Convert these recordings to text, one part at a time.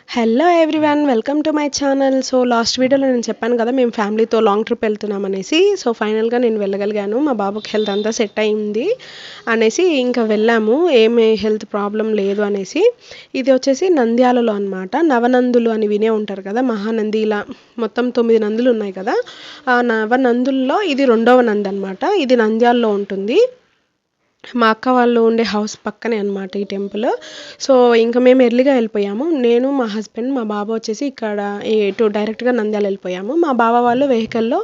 Hello everyone, welcome to my channel. So last వీడియోలో నేను చెప్పాను కదా మేము ఫ్యామిలీతో లాంగ్ ట్రిప్ వెళ్తున్నాం అనేసి. సో ఫైనల్గా నేను వెళ్ళగలిగాను, మా బాబుకి హెల్త్ అంతా సెట్ అయింది అనేసి ఇంకా వెళ్ళాము, ఏమి హెల్త్ ప్రాబ్లం లేదు అనేసి. ఇది వచ్చేసి నంద్యాలలో అనమాట. నవనందులు అని వినే ఉంటారు కదా, మహానంది ఇలా మొత్తం 9 నందులు ఉన్నాయి కదా. ఆ నవనందుల్లో ఇది 2వ నంది అనమాట. ఇది నంద్యాలలో ఉంటుంది. మా అక్క వాళ్ళు ఉండే హౌస్ పక్కనే అనమాట ఈ టెంపుల్. సో ఇంకా మేము ఎర్లీగా వెళ్ళిపోయాము. నేను, మా హస్బెండ్, మా బాబు వచ్చేసి ఇక్కడ ఇటు డైరెక్ట్గా నంద్యాల వెళ్ళిపోయాము. మా బావ వాళ్ళు వెహికల్లో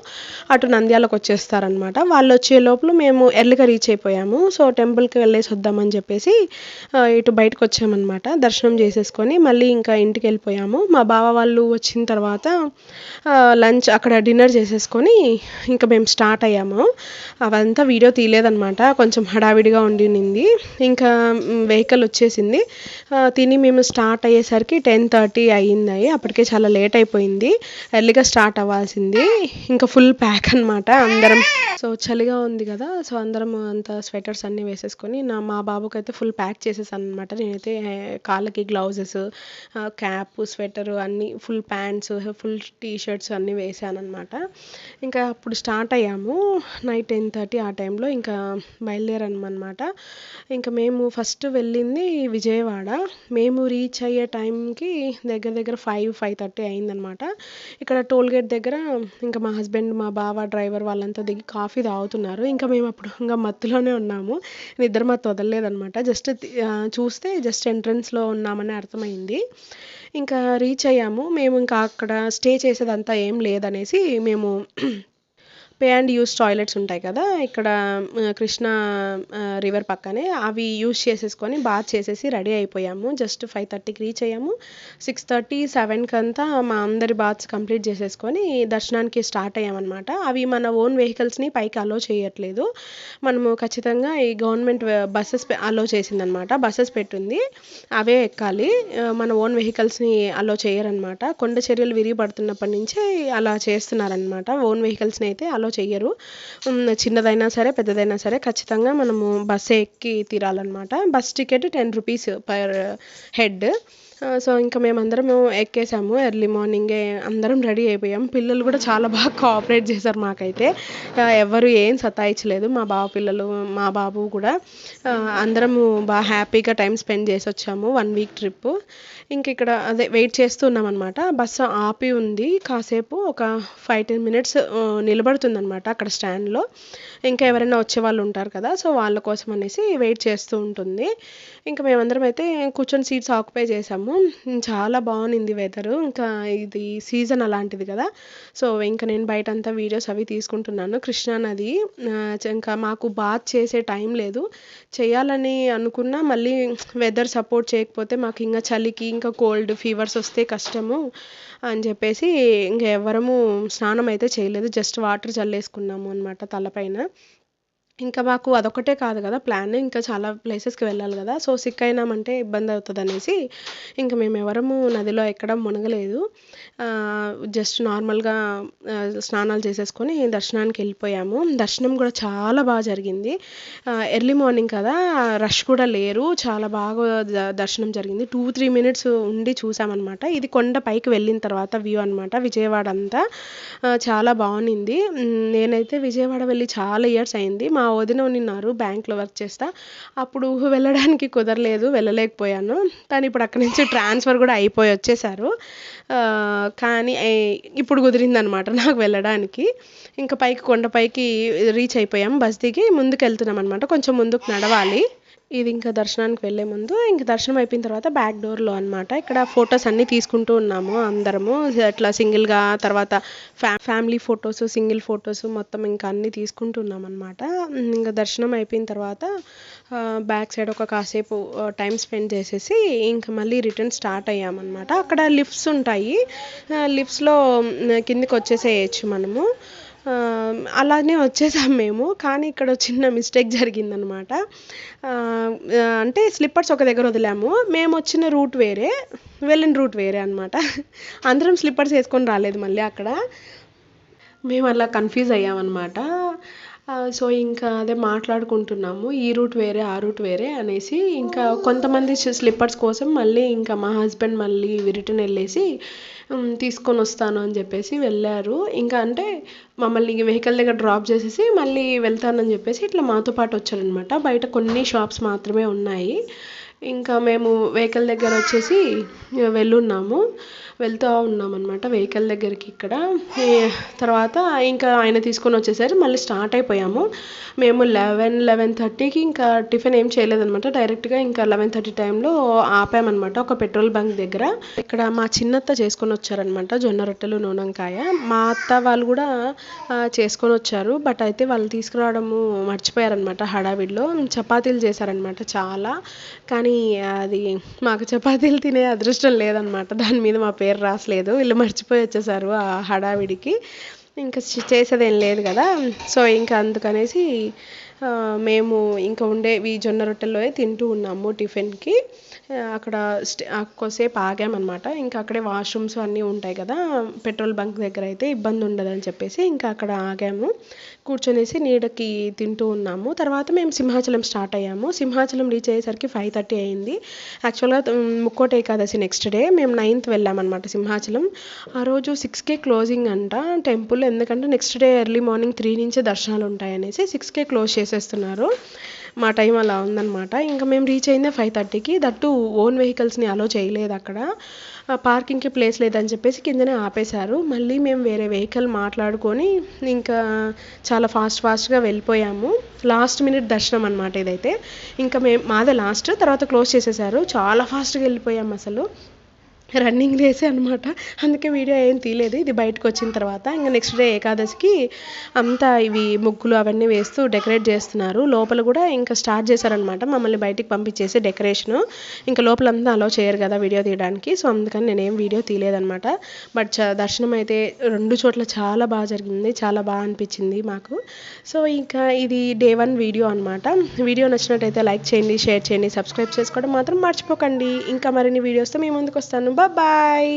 అటు నంద్యాలకు వచ్చేస్తారనమాట. వాళ్ళు వచ్చే లోపల మేము ఎర్లీగా రీచ్ అయిపోయాము. సో టెంపుల్కి వెళ్ళేసి వద్దామని చెప్పేసి ఇటు బయటకు వచ్చామన్నమాట. దర్శనం చేసేసుకొని మళ్ళీ ఇంకా ఇంటికి వెళ్ళిపోయాము. మా బావ వాళ్ళు వచ్చిన తర్వాత లంచ్ అక్కడ డిన్నర్ చేసేసుకొని ఇంకా మేము స్టార్ట్ అయ్యాము. అవంతా వీడియో తీయలేదన్నమాట, కొంచెం హడావిడిగా ఉండింది. ఇంకా వెహికల్ వచ్చేసింది. తిని మేము స్టార్ట్ అయ్యేసరికి 10:30 అయ్యింది. అప్పటికే చాలా లేట్ అయిపోయింది, ఎర్లీగా స్టార్ట్ అవ్వాల్సింది. ఇంకా ఫుల్ ప్యాక్ అనమాట అందరం. సో చలిగా ఉంది కదా, సో అందరం అంత స్వెటర్స్ అన్నీ వేసేసుకొని మా బాబుకి అయితే ఫుల్ ప్యాక్ చేసేసాను అనమాట. నేనైతే కాళ్ళకి గ్లౌజెస్, క్యాప్, స్వెటర్ అన్నీ, full pants, full T shirts అన్నీ వేసాను అనమాట. ఇంకా అప్పుడు స్టార్ట్ అయ్యాము నైట్ 10:30 ఆ టైంలో ఇంకా బయలుదేరామన్నమాట. ఇంకా మేము ఫస్ట్ వెళ్ళింది విజయవాడ. మేము రీచ్ అయ్యే టైంకి దగ్గర దగ్గర 5:30 అయిందనమాట. ఇక్కడ టోల్ గేట్ దగ్గర ఇంకా మా హస్బెండ్, మా బావ, డ్రైవర్ వాళ్ళంతా దిగి కాఫీ తాగుతున్నారు. ఇంకా మేము అప్పుడు ఇంకా మత్తులోనే ఉన్నాము, నిద్ర మత్తు వదలలేదనమాట. చూస్తే జస్ట్ ఎంట్రన్స్లో ఉన్నామని అర్థమైంది. ఇంకా రీచ్ అయ్యాము మేము. ఇంకా అక్కడ స్టే చేసేదంతా ఏం లేదనేసి మేము పే అండ్ యూస్ టాయిలెట్స్ ఉంటాయి కదా ఇక్కడ కృష్ణా రివర్ పక్కనే, అవి యూస్ చేసేసుకొని బాత్ చేసేసి రెడీ అయిపోయాము. జస్ట్ 5:30కి రీచ్ అయ్యాము. 6:30, 7కి అంతా మా అందరి బాత్స్ కంప్లీట్ చేసేసుకొని దర్శనానికి స్టార్ట్ అయ్యామన్నమాట. అవి మన ఓన్ వెహికల్స్ని పైకి అలో చేయట్లేదు, మనము ఖచ్చితంగా ఈ గవర్నమెంట్ బస్సెస్ అలో చేసిందనమాట. బస్సెస్ పెట్టింది, అవే ఎక్కాలి. మన ఓన్ వెహికల్స్ని అలో చేయరనమాట. కొండ చర్యలు విరిగిపడుతున్నప్పటి నుంచే అలా చేస్తున్నారనమాట. ఓన్ వెహికల్స్ని అయితే అలో చెయ్యరు. చిన్నదైనా సరే పెద్దదైనా సరే ఖచ్చితంగా మనము బస్సు ఎక్కి తీరాలన్నమాట. Bus ticket 10 rupees per head. So ఇంకా మేమందరము ఎక్కేసాము. ఎర్లీ మార్నింగే అందరం రెడీ అయిపోయాం. పిల్లలు కూడా చాలా బాగా కోఆపరేట్ చేశారు మాకైతే. ఎవరు ఏం సతాయించలేదు, మా బావ పిల్లలు, మా బాబు కూడా. అందరము బాగా హ్యాపీగా టైం స్పెండ్ చేసి వచ్చాము. 1 వీక్ ట్రిప్. ఇంక ఇక్కడ అదే వెయిట్ చేస్తున్నాం అనమాట. బస్సు ఆపి ఉంది కాసేపు, ఒక 5-10 మినిట్స్ నిలబడుతుందనమాట అక్కడ స్టాండ్లో. ఇంకా ఎవరైనా వచ్చే వాళ్ళు ఉంటారు కదా, సో వాళ్ళ కోసం అనేసి వెయిట్ చేస్తూ ఉంటుంది. ఇంకా మేమందరం అయితే కూర్చొని సీట్స్ ఆక్యుపై చేసాము. చాలా బాగుంది వెదరు, ఇంకా ఇది సీజన్ అలాంటిది కదా. సో ఇంకా నేను బయట అంతా వీడియోస్ అవి తీసుకుంటున్నాను. కృష్ణా నది, ఇంకా మాకు బాత్ చేసే టైం లేదు. చేయాలని అనుకున్నా మళ్ళీ వెదర్ సపోర్ట్ చేయకపోతే మాకు ఇంకా చలికి ఇంకా కోల్డ్ ఫీవర్స్ వస్తే కష్టము అని చెప్పేసి ఇంకా ఎవరము స్నానం అయితే చేయలేదు. జస్ట్ వాటర్ చల్లేసుకున్నాము అనమాట తలపైన. ఇంకా మాకు అదొకటే కాదు కదా ప్లాన్, ఇంకా చాలా ప్లేసెస్కి వెళ్ళాలి కదా. సో సిక్ అయినామంటే ఇబ్బంది అవుతుంది అనేసి ఇంకా మేము ఎవరము నదిలో ఎక్కడం మునగలేదు. జస్ట్ నార్మల్గా స్నానాలు చేసేసుకొని దర్శనానికి వెళ్ళిపోయాము. దర్శనం కూడా చాలా బాగా జరిగింది. ఎర్లీ మార్నింగ్ కదా, రష్ కూడా లేరు, చాలా బాగా దర్శనం జరిగింది. 2-3 మినిట్స్ ఉండి చూసామన్నమాట. ఇది కొండ పైకి వెళ్ళిన తర్వాత వ్యూ అనమాట, విజయవాడ అంతా. చాలా బాగుంది. నేనైతే విజయవాడ వెళ్ళి చాలా ఇయర్స్ అయింది. మా వదిన ఉన్నారు బ్యాంక్లో వర్క్ చేస్తా, అప్పుడు వెళ్ళడానికి కుదరలేదు, వెళ్ళలేకపోయాను. కానీ ఇప్పుడు అక్కడి నుంచి ట్రాన్స్ఫర్ కూడా అయిపోయి వచ్చేసారు. కానీ ఇప్పుడు కుదిరిందనమాట నాకు వెళ్ళడానికి. ఇంకా పైకి కొండపైకి రీచ్ అయిపోయాం. బస్ దిగి ముందుకు వెళ్తున్నాం అనమాట, కొంచెం ముందుకు నడవాలి. ఇది ఇంకా దర్శనానికి వెళ్ళే ముందు, ఇంకా దర్శనం అయిపోయిన తర్వాత బ్యాక్ డోర్లో అనమాట ఇక్కడ ఫొటోస్ అన్నీ తీసుకుంటూ ఉన్నాము అందరము. అట్లా సింగిల్గా, తర్వాత ఫ్యామిలీ ఫొటోస్, సింగిల్ ఫొటోస్ మొత్తం ఇంకా అన్నీ తీసుకుంటున్నాం అనమాట. ఇంకా దర్శనం అయిపోయిన తర్వాత బ్యాక్ సైడ్ ఒక కాసేపు టైం స్పెండ్ చేసేసి ఇంకా మళ్ళీ రిటర్న్ స్టార్ట్ అయ్యామన్నమాట. అక్కడ లిఫ్ట్స్ ఉంటాయి, లిఫ్ట్స్లో కిందికి వచ్చేసేయచ్చు మనము. అలానే వచ్చేసాం మేము. కానీ ఇక్కడ చిన్న మిస్టేక్ జరిగిందనమాట. అంటే స్లిప్పర్స్ ఒక దగ్గర వదిలాము, మేము వచ్చిన రూట్ వేరే, వెళ్ళిన రూట్ వేరే అనమాట. అందరం స్లిప్పర్స్ వేసుకొని రాలేదు మళ్ళీ అక్కడ. మేము అలా కన్ఫ్యూజ్ అయ్యామన్నమాట. సో ఇంకా అదే మాట్లాడుకుంటున్నాము. ఈ రూట్ వేరే, ఆ రూట్ వేరే అనేసి. ఇంకా కొంతమంది స్లిప్పర్స్ కోసం మళ్ళీ ఇంకా మా హస్బెండ్ మళ్ళీ రిటర్న్ వెళ్ళేసి తీసుకొని వస్తాను అని చెప్పేసి వెళ్ళారు. ఇంకా అంటే మమ్మల్ని వెహికల్ దగ్గర డ్రాప్ చేసేసి మళ్ళీ వెళ్తానని చెప్పేసి ఇట్లా మాతో పాటు వచ్చారనమాట. బయట కొన్ని షాప్స్ మాత్రమే ఉన్నాయి. ఇంకా మేము వెహికల్ దగ్గర వచ్చేసి వెళ్తూ ఉన్నామన్నమాట వెహికల్ దగ్గరికి. ఇక్కడ తర్వాత ఇంకా ఆయన తీసుకొని వచ్చేసారు. మళ్ళీ స్టార్ట్ అయిపోయాము. మేము 11:30కి ఇంకా టిఫిన్ ఏం చేయలేదన్నమాట. డైరెక్ట్గా ఇంకా 11:30 టైంలో ఆపామన్నమాట ఒక పెట్రోల్ బంక్ దగ్గర. ఇక్కడ మా చిన్నత్త చేసుకొని వచ్చారనమాట జొన్న రొట్టెలు, నూనెంకాయ. మా అత్త వాళ్ళు కూడా చేసుకొని వచ్చారు. బట్ అయితే వాళ్ళు తీసుకురావడము మర్చిపోయారనమాట హడావిడిలో. చపాతీలు చేశారనమాట చాలా. కానీ అది మాకు చపాతీలు తినే అదృష్టం లేదనమాట. దాని మీద మా పేరు రాసలేదు. వీళ్ళు మర్చిపోయి వచ్చేసారు ఆ హడావిడికి. ఇంకా చేసేదేం లేదు కదా. సో ఇంకా అందుకనేసి మేము ఇంకా ఉండేవి జొన్న రొట్టెల్లో తింటూ ఉన్నాము టిఫిన్కి. అక్కడ కొద్దిసేపు ఆగామన్నమాట. ఇంకా అక్కడే వాష్రూమ్స్ అన్నీ ఉంటాయి కదా పెట్రోల్ బంక్ దగ్గర, అయితే ఇబ్బంది ఉండదని చెప్పేసి ఇంకా అక్కడ ఆగాము. కూర్చొనేసి నీడకి తింటూ ఉన్నాము. తర్వాత మేము సింహాచలం స్టార్ట్ అయ్యాము. సింహాచలం రీచ్ అయ్యేసరికి 5:30 అయింది. యాక్చువల్గా ముక్కోటి ఏకాదశి నెక్స్ట్ డే మేము 9th వెళ్ళామన్నమాట సింహాచలం. ఆ రోజు 6కే క్లోజింగ్ అంట టెంపుల్. ఎందుకంటే నెక్స్ట్ డే ఎర్లీ మార్నింగ్ 3 నుంచే దర్శనాలు ఉంటాయనేసి 6కే క్లోజ్ చేసేస్తున్నారు. మా టైం అలా ఉందన్నమాట. ఇంకా మేము రీచ్ అయిందే 5:30కి. దట్టు ఓన్ వెహికల్స్ని అలో చేయలేదు అక్కడ. పార్కింగ్కి ప్లేస్ లేదని చెప్పేసి కిందనే ఆపేశారు. మళ్ళీ మేము వేరే వెహికల్ మాట్లాడుకొని ఇంకా చాలా ఫాస్ట్గా వెళ్ళిపోయాము. లాస్ట్ మినిట్ దర్శనం అనమాట ఇదైతే. ఇంకా మాదే లాస్ట్, తర్వాత క్లోజ్ చేసేసారు. చాలా ఫాస్ట్గా వెళ్ళిపోయాము అసలు. రన్నింగ్ రేసే అనమాట. అందుకే వీడియో ఏం తీయలేదు. ఇది బయటకు వచ్చిన తర్వాత ఇంకా నెక్స్ట్ డే ఏకాదశికి అంతా ఇవి ముగ్గులు అవన్నీ వేస్తూ డెకరేట్ చేస్తున్నారు. లోపల కూడా ఇంకా స్టార్ట్ చేశారనమాట మమ్మల్ని బయటికి పంపించేసి డెకరేషను. ఇంకా లోపలంతా అలో చేయరు కదా వీడియో తీయడానికి. సో అందుకని నేనేం వీడియో తీయలేదనమాట. బట్ దర్శనం అయితే 2 చోట్ల చాలా బాగా జరిగింది. చాలా బాగా అనిపించింది మాకు. సో ఇంకా ఇది డే 1 వీడియో అనమాట. వీడియో నచ్చినట్టయితే లైక్ చేయండి, షేర్ చేయండి, సబ్స్క్రైబ్ చేసుకోవడం మాత్రం మర్చిపోకండి. ఇంకా మరిన్ని వీడియోస్తో మీ ముందుకు వస్తాను. బాయ్.